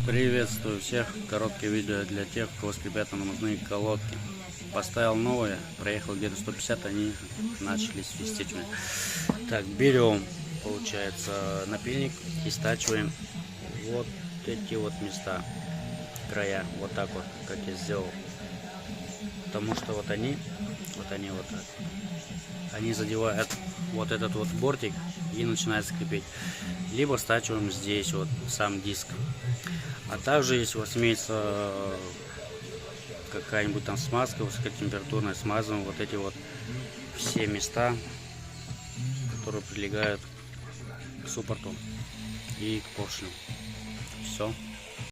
Приветствую всех. Короткое видео для тех, у кого скрипят тормозные колодки. Поставил новые, проехал где-то 150, они начали свистеть у меня. Так, берем, получается, напильник и стачиваем вот эти вот места, края, вот так вот, как я сделал. Потому что вот они вот так. Они задевают вот этот вот бортик и начинает скрипеть. Либо стачиваем здесь вот сам диск. А также, если у вас имеется какая-нибудь там смазка высокотемпературная, смазываем вот эти вот все места, которые прилегают к суппорту и к поршню. Все.